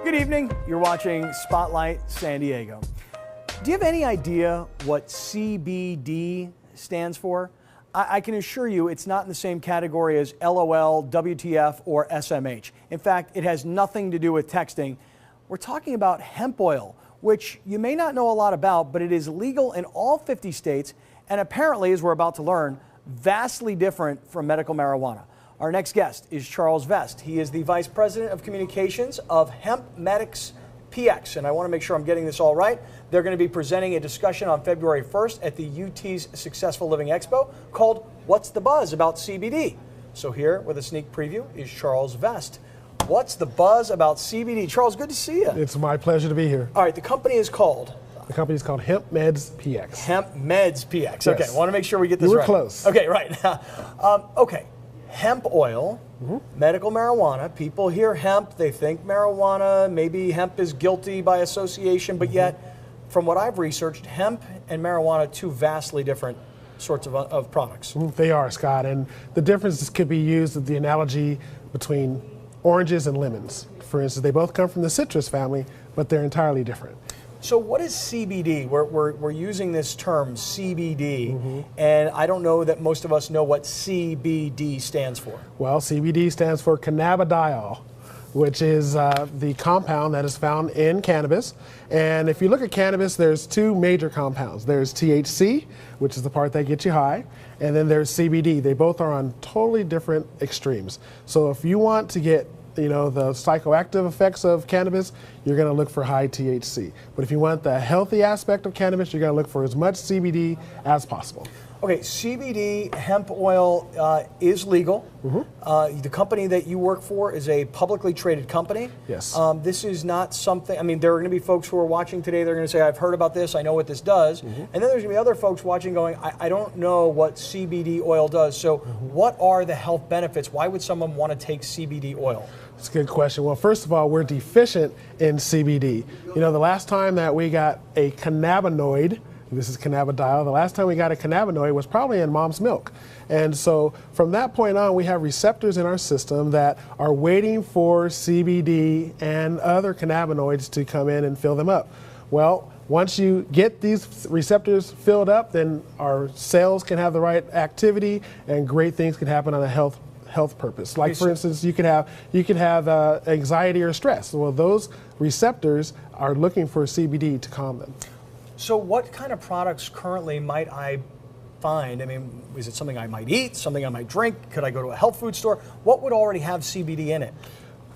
Good evening. You're watching Spotlight San Diego. Do you have any idea what CBD stands for? I can assure you it's not in the same category as LOL, WTF, or SMH. In fact, it has nothing to do with texting. We're talking about hemp oil, which you may not know a lot about, but it is legal in all 50 states and apparently, as we're about to learn, vastly different from medical marijuana. Our next guest is Charles Vest. He is the Vice President of Communications of Hemp PX, and I want to make sure I'm getting this all right. They're going to be presenting a discussion on February 1st at the UT's Successful Living Expo called What's the Buzz About CBD? So here with a sneak preview is Charles Vest. What's the buzz about CBD? Charles, good to see you. It's my pleasure to be here. All right, the company is called? The company is called Hemp PX. Hemp PX. Yes. Okay, I want to make sure we get this You were right. close. Okay, right. Okay, hemp oil, medical marijuana. People hear hemp, they think marijuana. Maybe hemp is guilty by association, but yet, from what I've researched, hemp and marijuana, two vastly different sorts of products. They are, Scott, and the difference could be used with the analogy between oranges and lemons. For instance, they both come from the citrus family, but they're entirely different. So what is CBD? We're using this term CBD, and I don't know that most of us know what CBD stands for. Well, CBD stands for Cannabidiol, which is the compound that is found in cannabis. And if you look at cannabis, there's two major compounds. There's THC, which is the part that gets you high, and then there's CBD. They both are on totally different extremes. So if you want to get the psychoactive effects of cannabis, you're going to look for high THC. But if you want the healthy aspect of cannabis, you're going to look for as much CBD as possible. Okay, CBD hemp oil is legal. The company that you work for is a publicly traded company. Yes. This is not something, I mean, there are going to be folks who are watching today, they're going to say, I've heard about this, I know what this does. And then there's going to be other folks watching going, I don't know what CBD oil does. So what are the health benefits? Why would someone want to take CBD oil? That's a good question. Well, first of all, we're deficient in CBD. The last time that we got a cannabinoid, this is cannabidiol, the last time we got a cannabinoid was probably in mom's milk. And so from that point on, we have receptors in our system that are waiting for CBD and other cannabinoids to come in and fill them up. Well, once you get these receptors filled up, then our cells can have the right activity and great things can happen on a health purpose. Like, for instance, you could have anxiety or stress. Well, those receptors are looking for CBD to calm them. So what kind of products currently might I find? I mean, is it something I might eat, something I might drink? Could I go to a health food store? What would already have CBD in it?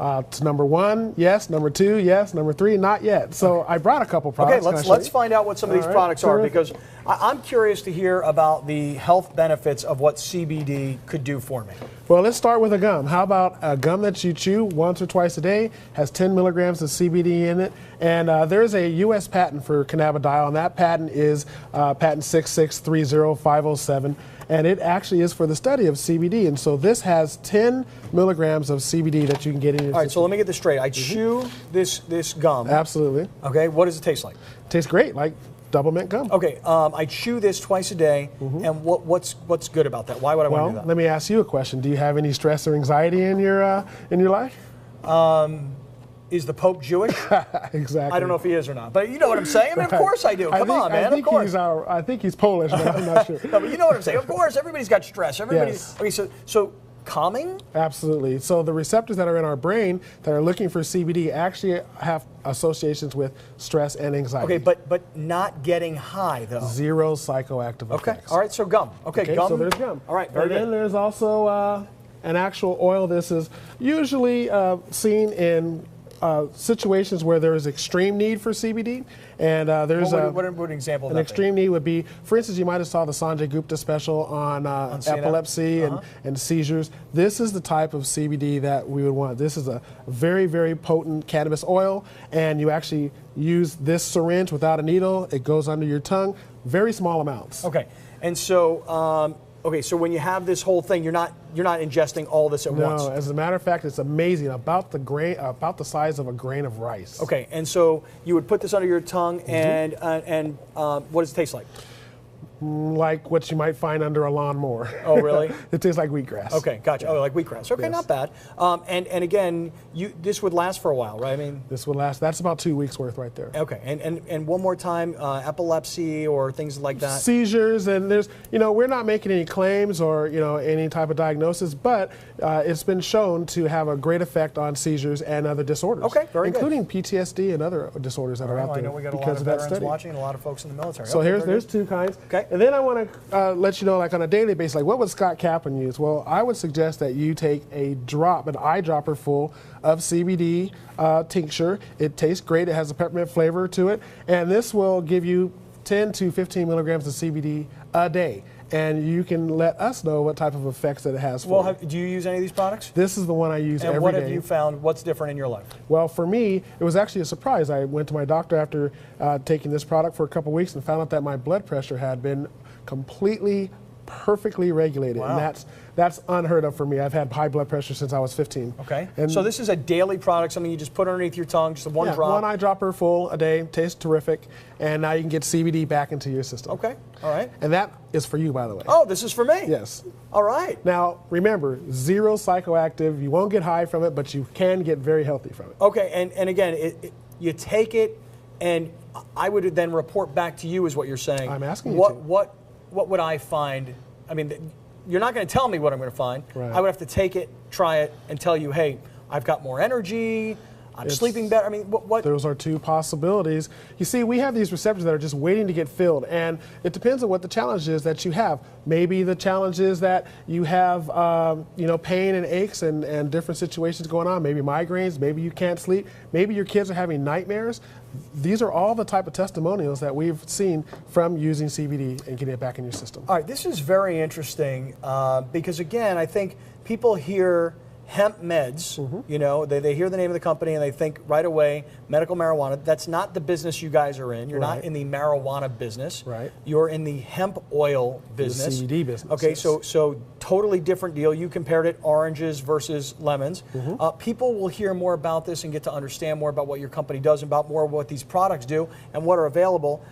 It's number one, yes. Number two, yes. Number three, not yet. So I brought a couple products. Okay, let's find out what some of these products are, because I'm curious to hear about the health benefits of what CBD could do for me. Well, let's start with a gum. How about a gum that you chew once or twice a day, has 10 milligrams of CBD in it, and there's a U.S. patent for cannabidiol, and that patent is patent 6630507. And it actually is for the study of CBD. And so this has 10 milligrams of CBD that you can get in your All right, so let me get this straight. I chew this gum. Absolutely. Okay, what does it taste like? It tastes great, like double mint gum. Okay, I chew this twice a day, and what's good about that? Why would I want to do that? Well, let me ask you a question. Do you have any stress or anxiety in your life? Is the Pope Jewish? Exactly. I don't know if he is or not, but you know what I'm saying. I mean, of course I do. Come on, man. Of course. I think he's Polish, but I'm not sure. No, but you know what I'm saying. Of course, everybody's got stress. Yes. Okay. So calming. Absolutely. So the receptors that are in our brain that are looking for CBD actually have associations with stress and anxiety. Okay, but not getting high though. Zero psychoactive effects. Okay. All right. So gum. Okay. Gum. So there's gum. All right. Very good. And then there's also an actual oil. This is usually seen in situations where there is extreme need for CBD, and there's what an example of an extreme need would be, for instance, you might have saw the Sanjay Gupta special on epilepsy and seizures. This is the type of CBD that we would want. This is a very, very potent cannabis oil, and you actually use this syringe without a needle. It goes under your tongue, very small amounts. Okay, and so okay, so when you have this whole thing, you're not ingesting all this at once. No, as a matter of fact, it's amazing. About the size of a grain of rice. Okay, and so you would put this under your tongue, and what does it taste like? Like what you might find under a lawnmower. Oh, really? It tastes like wheatgrass. Okay, gotcha. Oh, like wheatgrass. Okay, Yes. not bad. And again, this would last for a while, right? I mean, This would last, that's about 2 weeks worth right there. okay. And one more time, epilepsy or things like that. Seizures, and there's, we're not making any claims or, any type of diagnosis, but it's been shown to have a great effect on seizures and other disorders. Okay, very good. including PTSD and other disorders that are out Well, I there. know we got a lot because of that veterans study. watching and a lot of folks in the military. So Okay, there's 2 kinds. Okay. And then I want to let you know, like on a daily basis, like what would Scott Kaplan use? Well, I would suggest that you take an eyedropper full of CBD tincture. It tastes great. It has a peppermint flavor to it. And this will give you 10 to 15 milligrams of CBD a day. And you can let us know what type of effects that it has for you. Do you use any of these products? This is the one I use every day. And what have you found? What's different in your life? Well, for me, it was actually a surprise. I went to my doctor after taking this product for a couple weeks and found out that my blood pressure had been completely, perfectly regulated. Wow. And that's unheard of for me. I've had high blood pressure since I was 15. Okay. And So this is a daily product, something you just put underneath your tongue, just one drop. one eyedropper full a day, tastes terrific, and now you can get CBD back into your system. Okay. All right. And that is for you, by the way. Oh, this is for me. Yes. All right. Now, remember, 0 psychoactive. You won't get high from it, but you can get very healthy from it. Okay. And again, you take it, and I would then report back to you, is what you're saying. I'm asking you to. What would I find? I mean, you're not going to tell me what I'm going to find. Right. I would have to take it, try it, and tell you, hey, I've got more energy. I'm sleeping better. I mean, what? Those are 2 possibilities. You see, we have these receptors that are just waiting to get filled, and it depends on what the challenge is that you have. Maybe the challenge is that you have, pain and aches and different situations going on. Maybe migraines. Maybe you can't sleep. Maybe your kids are having nightmares. These are all the type of testimonials that we've seen from using CBD and getting it back in your system. All right, this is very interesting because, again, I think people hear hemp meds, they hear the name of the company and they think right away medical marijuana. That's not the business you guys are in. You're not in the marijuana business. Right. You're in the hemp oil business. The CBD business. Okay, yes. so totally different deal. You compared it oranges versus lemons. People will hear more about this and get to understand more about what your company does and about more of what these products do and what are available.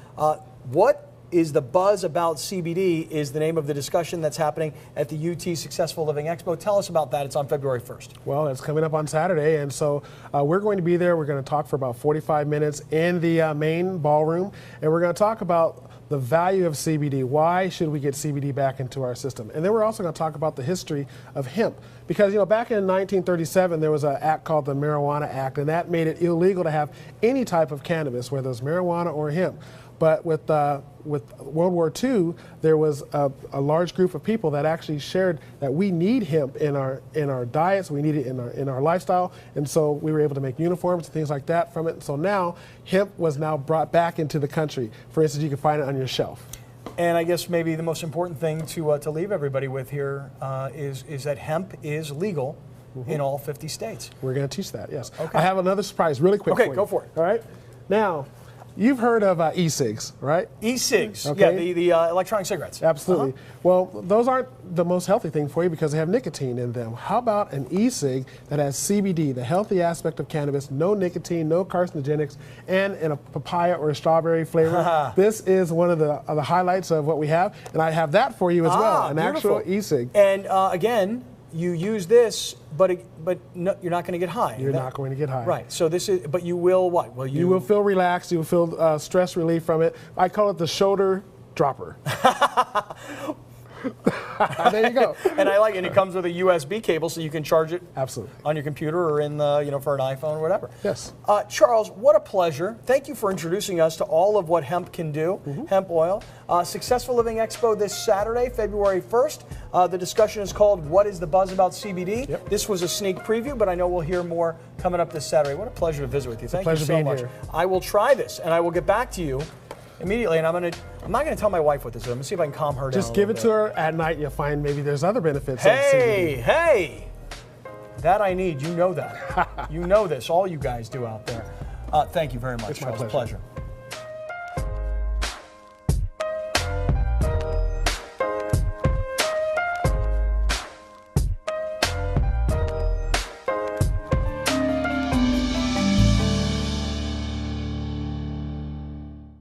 What is the buzz about CBD is the name of the discussion that's happening at the UT Successful Living Expo. Tell us about that. It's on February 1st. Well, it's coming up on Saturday, and so we're going to be there. We're going to talk for about 45 minutes in the main ballroom, and we're going to talk about the value of CBD. Why should we get CBD back into our system? And then we're also going to talk about the history of hemp. Because, back in 1937, there was an act called the Marijuana Act, and that made it illegal to have any type of cannabis, whether it's marijuana or hemp. But with World War II, there was a large group of people that actually shared that we need hemp in our diets, we need it in our lifestyle, and so we were able to make uniforms and things like that from it. So now hemp was now brought back into the country. For instance, you can find it on your shelf. And I guess maybe the most important thing to leave everybody with here is that hemp is legal in all 50 states. We're going to teach that, yes. Okay. I have another surprise really quick for you. Okay, go for it. All right. Now, you've heard of e-cigs, right? E-cigs, okay. Yeah, the electronic cigarettes. Absolutely. Well, those aren't the most healthy thing for you because they have nicotine in them. How about an e-cig that has CBD, the healthy aspect of cannabis, no nicotine, no carcinogenics, and in a papaya or a strawberry flavor? This is one of the highlights of what we have, and I have that for you as well, an beautiful. actual e-cig. And again, you use this, but no, you're not going to get high. You're not going to get high. Right. So this is, but you will what? Well, you will feel relaxed. You will feel stress relief from it. I call it the shoulder dropper. There you go. And I like it. It comes with a USB cable, so you can charge it absolutely on your computer or in the for an iPhone or whatever. Yes. Charles, what a pleasure. Thank you for introducing us to all of what hemp can do. Hemp oil. Successful Living Expo this Saturday, February 1st. The discussion is called "What is the Buzz About CBD?" Yep. This was a sneak preview, but I know we'll hear more coming up this Saturday. What a pleasure to visit with you. Thank you so much. Here. I will try this, and I will get back to you immediately, and I'm not gonna tell my wife what this is. I'm gonna see if I can calm her down. Just give it to her at night. You'll find maybe there's other benefits. Hey, that I need. You know that. You know this. All you guys do out there. Thank you very much. It's my pleasure.